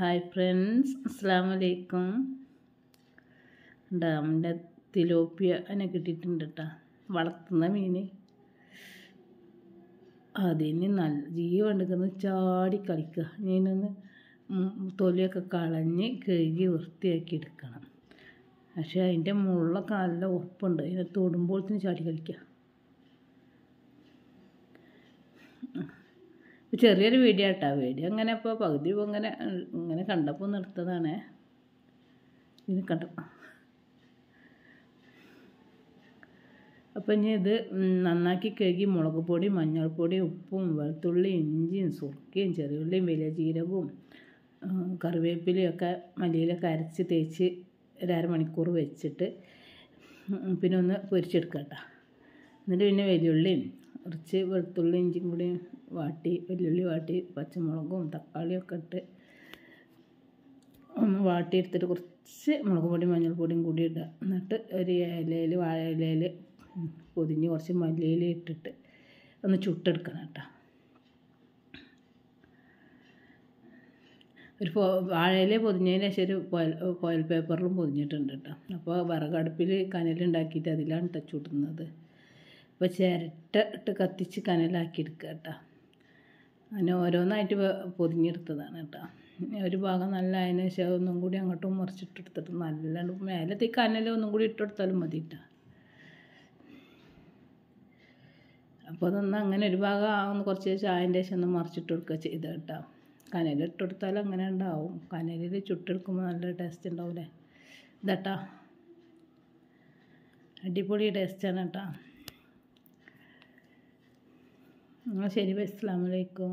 Hi friends, അസ്സലാമു അലൈക്കും. ഡാമിൻ്റെ തിലോപ്പിയ അതിനെ കിട്ടിയിട്ടുണ്ട് കേട്ടോ. വളർത്തുന്ന മീൻ അതിന് നല്ല ജീവൻ എടുക്കുന്ന ചാടി കളിക്കുക. മീനൊന്ന് തൊലിയൊക്കെ കളഞ്ഞ് കഴുകി വൃത്തിയാക്കി എടുക്കണം. പക്ഷേ അതിൻ്റെ മുള്ളൊക്കെ നല്ല ഉറപ്പുണ്ട്. അതിനെ തൊടുമ്പോഴത്തേന് ചാടി കളിക്കുക. ചെറിയൊരു വീഡിയോ കേട്ടോ. വീഡിയോ അങ്ങനെ ഇപ്പോൾ പകുതി ഇങ്ങനെ കണ്ടപ്പോൾ നിർത്തതാണ്. ഇനി കണ്ടു. അപ്പം ഇനി ഇത് നന്നാക്കി കഴുകി മുളക് പൊടി, മഞ്ഞൾപ്പൊടി, ഉപ്പും വെളുത്തുള്ളി, ഇഞ്ചിയും സുർക്കയും ചെറിയുള്ളിയും വലിയ ജീരകവും കറിവേപ്പിലയും ഒക്കെ മല്ലിയിലൊക്കെ അരച്ച് തേച്ച് ഒരു അരമണിക്കൂർ വെച്ചിട്ട് പിന്നെ ഒന്ന് പൊരിച്ചെടുക്കുക കേട്ടോ. എന്നിട്ട് പിന്നെ വലിയുള്ളിയും കുറച്ച് വെളുത്തുള്ളി ഇഞ്ചിയും കൂടി വാട്ടി, വെല്ലുള്ളി വാട്ടി, പച്ചമുളകും തക്കാളിയൊക്കെ ഇട്ട് ഒന്ന് വാട്ടിയെടുത്തിട്ട് കുറച്ച് മുളക് പൊടി മഞ്ഞൾപ്പൊടിയും കൂടി ഇടുക. എന്നിട്ട് ഒരു ഇലയിൽ, വാഴ ഇലയിൽ പൊതിഞ്ഞ് കുറച്ച് മല്ലിയില ഇട്ടിട്ട് ഒന്ന് ചുട്ടെടുക്കണം കേട്ടോ. ഒരു വാഴയില പൊതിഞ്ഞതിന് ശേഷം ഒരു ഫോയിൽ പേപ്പറിലും പൊതിഞ്ഞിട്ടുണ്ട് കേട്ടോ. അപ്പോൾ വിറകടുപ്പിൽ കനലുണ്ടാക്കിയിട്ട് അതിലാണ് ചുടുന്നത്. അപ്പോൾ ചിരട്ട ഇട്ട് കത്തിച്ച് കനലാക്കി എടുക്കുക കേട്ടോ. അങ്ങനെ ഓരോന്നായിട്ട് പൊതിഞ്ഞെടുത്തതാണ് കേട്ടോ. ഒരു ഭാഗം നല്ല അതിന് ശേഷം ഒന്നും കൂടി അങ്ങോട്ടും മറിച്ചിട്ടെടുത്തിട്ട് നല്ല മേലത്തെ കനൽ ഒന്നും കൂടി ഇട്ടെടുത്താലും മതി കേട്ടോ. അപ്പോൾ അതൊന്ന് അങ്ങനെ ഒരു ഭാഗം ആവുന്ന കുറച്ച് ചായൻ്റെ ശേഷം ഒന്ന് മറിച്ചിട്ട് കൊടുക്കുക ചെയ്ത് കേട്ടോ. കനലിട്ടെടുത്താൽ അങ്ങനെ ഉണ്ടാവും. കനലിൽ ചുട്ടെടുക്കുമ്പോൾ നല്ല ടേസ്റ്റ് ഉണ്ടാവില്ലേ. ഇതാട്ടോ, അടിപൊളി ടേസ്റ്റാണ് കേട്ടോ. ശരി, അസ്സലാമു അലൈക്കും.